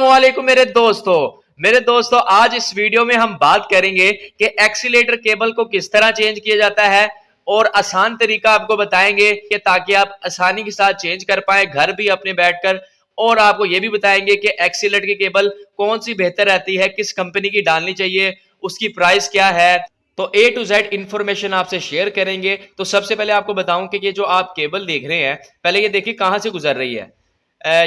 अस्सलामुअलैकुम मेरे दोस्तों आज इस वीडियो में हम बात करेंगे कि एक्सीलेटर केबल को किस तरह चेंज किया जाता है और आसान तरीका आपको बताएंगे कि ताकि आप आसानी के साथ चेंज कर पाए घर भी अपने बैठकर। और आपको ये भी बताएंगे कि एक्सीलेटर की केबल कौन सी बेहतर रहती है, किस कंपनी की डालनी चाहिए, उसकी प्राइस क्या है। तो ए टू जेड इंफॉर्मेशन आपसे शेयर करेंगे। तो सबसे पहले आपको बताऊं कि ये जो आप केबल देख रहे हैं, पहले ये देखिए कहां से गुजर रही है।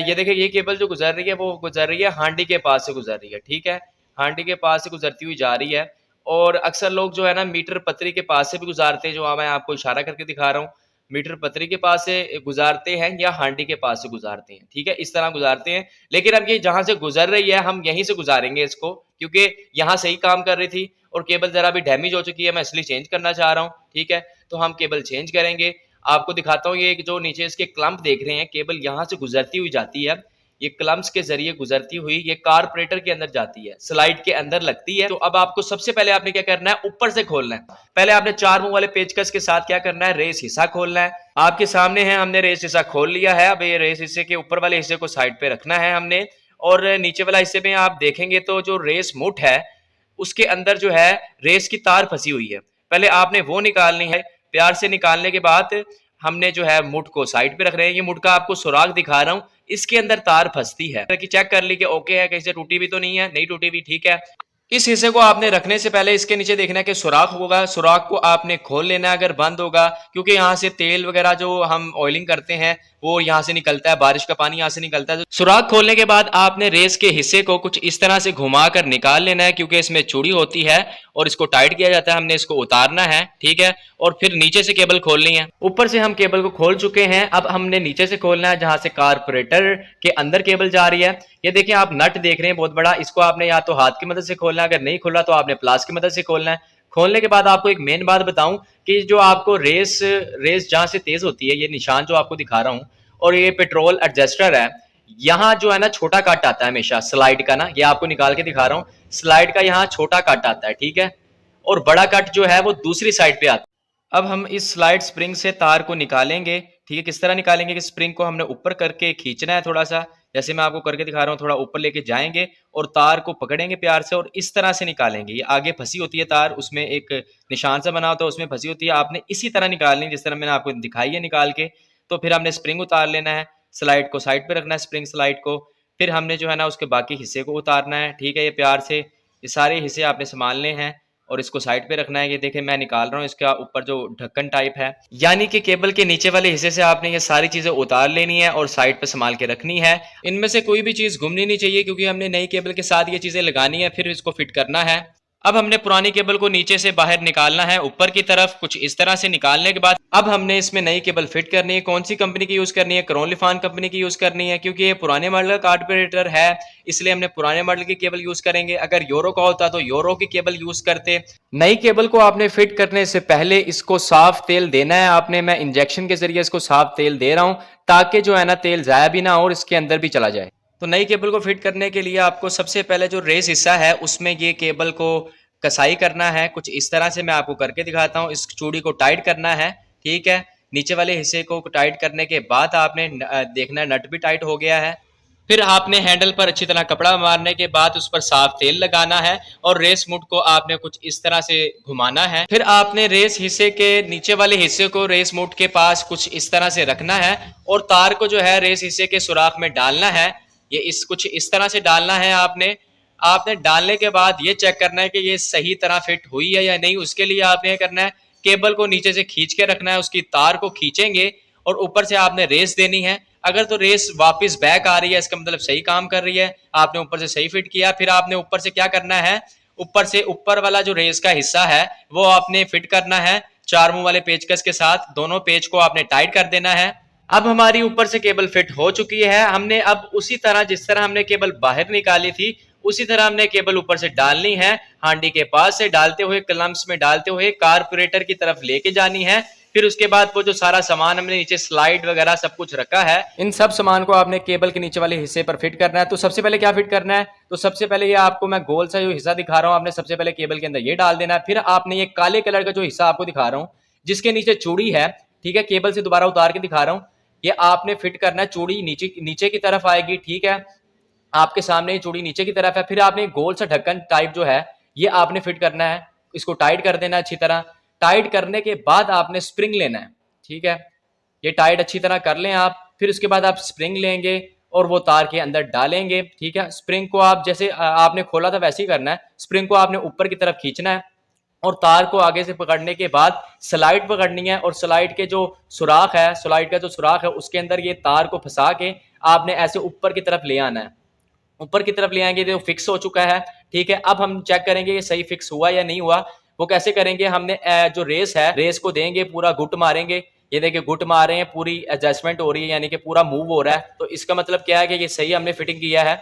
ये देखिए ये केबल जो गुजर रही है वो गुजर रही है हांडी के पास से गुजर रही है, ठीक है। हांडी के पास से गुजरती हुई जा रही है। और अक्सर लोग जो है ना मीटर पतरी के पास से भी गुजारते हैं, जो मैं आपको इशारा करके दिखा रहा हूँ। मीटर पतरी के पास से गुजारते हैं या हांडी के पास से गुजारते हैं, ठीक है, इस तरह गुजारते हैं। लेकिन अब ये जहां से गुजर रही है हम यहीं से गुजारेंगे इसको, क्योंकि यहाँ सही काम कर रही थी और केबल जरा भी डैमेज हो चुकी है, मैं इसलिए चेंज करना चाह रहा हूँ, ठीक है। तो हम केबल चेंज करेंगे। आपको दिखाता हूँ, ये जो नीचे इसके क्लम्प देख रहे हैं, केबल यहाँ से गुजरती हुई जाती है। ये क्लम्प्स के जरिए गुजरती हुई ये कार्बोरेटर के अंदर जाती है, स्लाइड के अंदर लगती है। तो अब आपको सबसे पहले आपने क्या करना है, ऊपर से खोलना है। पहले आपने 4 मुंह वाले पेचकस के साथ क्या करना है, रेस हिस्सा खोलना है। आपके सामने है, हमने रेस हिस्सा खोल लिया है। अब ये रेस हिस्से के ऊपर वाले हिस्से को साइड पे रखना है हमने। और नीचे वाला हिस्से में आप देखेंगे तो जो रेस मुठ है उसके अंदर जो है रेस की तार फंसी हुई है। पहले आपने वो निकालनी है। प्यार से निकालने के बाद हमने जो है मुठ को साइड पे रख रहे हैं। ये मुठ का आपको सुराग दिखा रहा हूँ, इसके अंदर तार फंसती है कि चेक कर ली कि ओके है, कहीं से टूटी भी तो नहीं है, नहीं टूटी भी, ठीक है। इस हिस्से को आपने रखने से पहले इसके नीचे देखना है कि सुराख होगा, सुराख को आपने खोल लेना है अगर बंद होगा, क्योंकि यहाँ से तेल वगैरह जो हम ऑयलिंग करते हैं वो यहाँ से निकलता है, बारिश का पानी यहाँ से निकलता है। सुराख खोलने के बाद आपने रेस के हिस्से को कुछ इस तरह से घुमा कर निकाल लेना है, क्योंकि इसमें चूड़ी होती है और इसको टाइट किया जाता है। हमने इसको उतारना है, ठीक है। और फिर नीचे से केबल खोलनी है। ऊपर से हम केबल को खोल चुके हैं, अब हमने नीचे से खोलना है जहां से कार्बोरेटर के अंदर केबल जा रही है। ये देखिए आप नट देख रहे हैं बहुत बड़ा, इसको आपने या तो हाथ की मदद से खोलना है, अगर नहीं खोला तो आपने प्लास की मदद से खोलना है। खोलने के बाद आपको एक मेन बात बताऊं कि जो आपको रेस रेस जहां से तेज होती है, ये निशान जो आपको दिखा रहा हूं, और ये पेट्रोल एडजस्टर है, यहाँ जो है ना छोटा कट आता है हमेशा स्लाइड का ना, ये आपको निकाल के दिखा रहा हूँ, स्लाइड का यहाँ छोटा कट आता है, ठीक है। और बड़ा कट जो है वो दूसरी साइड पे आता है। अब हम इस स्लाइड स्प्रिंग से तार को निकालेंगे, ठीक है। किस तरह निकालेंगे कि स्प्रिंग को हमने ऊपर करके खींचना है थोड़ा सा, जैसे मैं आपको करके दिखा रहा हूँ, थोड़ा ऊपर लेके जाएंगे और तार को पकड़ेंगे प्यार से और इस तरह से निकालेंगे। ये आगे फंसी होती है तार, उसमें एक निशान सा बना होता है, उसमें फंसी होती है, आपने इसी तरह निकालनी है जिस तरह मैंने आपको दिखाई है निकाल के। तो फिर हमने स्प्रिंग उतार लेना है, स्लाइड को साइड पे रखना है, स्प्रिंग स्लाइड को। फिर हमने जो है ना उसके बाकी हिस्से को उतारना है, ठीक है। ये प्यार से ये सारे हिस्से आपने संभालने हैं और इसको साइड पे रखना है। ये देखें मैं निकाल रहा हूँ, इसका ऊपर जो ढक्कन टाइप है, यानी कि केबल के नीचे वाले हिस्से से आपने ये सारी चीजें उतार लेनी है और साइड पे संभाल के रखनी है। इनमें से कोई भी चीज घूमनी नहीं चाहिए, क्योंकि हमने नई केबल के साथ ये चीजें लगानी है, फिर इसको फिट करना है। अब हमने पुरानी केबल को नीचे से बाहर निकालना है ऊपर की तरफ, कुछ इस तरह से निकालने के बाद अब हमने इसमें नई केबल फिट करनी है। कौन सी कंपनी की यूज करनी है, क्रोनलिफान कंपनी की यूज करनी है, क्योंकि ये पुराने मॉडल का कार्बोरेटर है, इसलिए हमने पुराने मॉडल की केबल यूज करेंगे। अगर यूरो का होता तो यूरो की केबल यूज करते। नई केबल को आपने फिट करने से पहले इसको साफ तेल देना है आपने। मैं इंजेक्शन के जरिए इसको साफ तेल दे रहा हूं, ताकि जो है ना तेल जाया भी ना हो और इसके अंदर भी चला जाए। तो नई केबल को फिट करने के लिए आपको सबसे पहले जो रेस हिस्सा है उसमें ये केबल को कसाई करना है, कुछ इस तरह से मैं आपको करके दिखाता हूँ। इस चूड़ी को टाइट करना है, ठीक है। नीचे वाले हिस्से को टाइट करने के बाद आपने देखना है नट भी टाइट हो गया है। फिर आपने हैंडल पर अच्छी तरह कपड़ा मारने के बाद उस पर साफ तेल लगाना है और रेस मुठ को आपने कुछ इस तरह से घुमाना है। फिर आपने रेस हिस्से के नीचे वाले हिस्से को रेस मुठ के पास कुछ इस तरह से रखना है और तार को जो है रेस हिस्से के सुराख में डालना है। ये इस कुछ इस तरह से डालना है आपने डालने के बाद ये चेक करना है कि ये सही तरह फिट हुई है या नहीं। उसके लिए आपने ये करना है, केबल को नीचे से खींच के रखना है, उसकी तार को खींचेंगे और ऊपर से आपने रेस देनी है। अगर तो रेस वापस बैक आ रही है, इसका मतलब सही काम कर रही है, आपने ऊपर से सही फिट किया। फिर आपने ऊपर से क्या करना है, ऊपर से ऊपर वाला जो रेस का हिस्सा है वो आपने फिट करना है 4 मुंह वाले पेचकस के साथ। दोनों पेच को आपने टाइट कर देना है। अब हमारी ऊपर से केबल फिट हो चुकी है। हमने अब उसी तरह जिस तरह हमने केबल बाहर निकाली थी उसी तरह हमने केबल ऊपर से डालनी है, हांडी के पास से डालते हुए क्लम्प्स में डालते हुए कार्बोरेटर की तरफ लेके जानी है। फिर उसके बाद वो जो सारा सामान हमने नीचे स्लाइड वगैरह सब कुछ रखा है, इन सब सामान को आपने केबल के नीचे वाले हिस्से पर फिट करना है। तो सबसे पहले क्या फिट करना है, तो सबसे पहले ये आपको मैं गोल सा जो हिस्सा दिखा रहा हूँ, आपने सबसे पहले केबल के अंदर ये डाल देना है। फिर आपने ये काले कलर का जो हिस्सा आपको दिखा रहा हूँ जिसके नीचे चूड़ी है, ठीक है, केबल से दोबारा उतार के दिखा रहा हूँ, ये आपने फिट करना है। चूड़ी नीचे नीचे की तरफ आएगी, ठीक है। आपके सामने ही चूड़ी नीचे की तरफ है। फिर आपने गोल सा ढक्कन टाइप जो है ये आपने फिट करना है, इसको टाइट कर देना अच्छी तरह। टाइट करने के बाद आपने स्प्रिंग लेना है, ठीक है, ये टाइट अच्छी तरह कर लें आप। फिर उसके बाद आप स्प्रिंग लेंगे और वो तार के अंदर डालेंगे, ठीक है। स्प्रिंग को आप जैसे आपने खोला था वैसे ही करना है, स्प्रिंग को आपने ऊपर की तरफ खींचना है और तार को आगे से पकड़ने के बाद स्लाइड पकड़नी है और स्लाइड के जो सुराख है, स्लाइड का जो सुराख है उसके अंदर ये तार को फंसा के आपने ऐसे ऊपर की तरफ ले आना है। ऊपर की तरफ ले आएंगे तो फिक्स हो चुका है, ठीक है। अब हम चेक करेंगे ये सही फिक्स हुआ या नहीं हुआ। वो कैसे करेंगे, हमने जो रेस है रेस को देंगे, पूरा गुट मारेंगे। ये देखिए गुट मार रहे हैं, पूरी एडजस्टमेंट हो रही है, यानी कि पूरा मूव हो रहा है। तो इसका मतलब क्या है कि ये सही हमने फिटिंग किया है।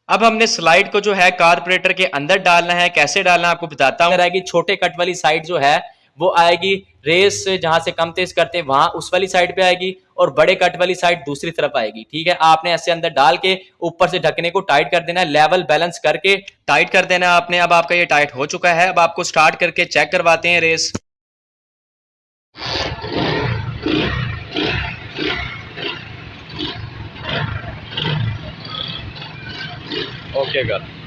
अब हमने स्लाइड को जो है कार्बोरेटर के अंदर डालना है। कैसे डालना है आपको बताता हूँ। कि छोटे कट वाली साइड जो है वो आएगी, रेस जहां से कम तेज करते हैं वहां उस वाली साइड पे आएगी और बड़े कट वाली साइड दूसरी तरफ आएगी, ठीक है। आपने ऐसे अंदर डाल के ऊपर से ढकने को टाइट कर देना है, लेवल बैलेंस करके टाइट कर देना है आपने। अब आपका ये टाइट हो चुका है। अब आपको स्टार्ट करके चेक करवाते हैं रेस। Okay girl.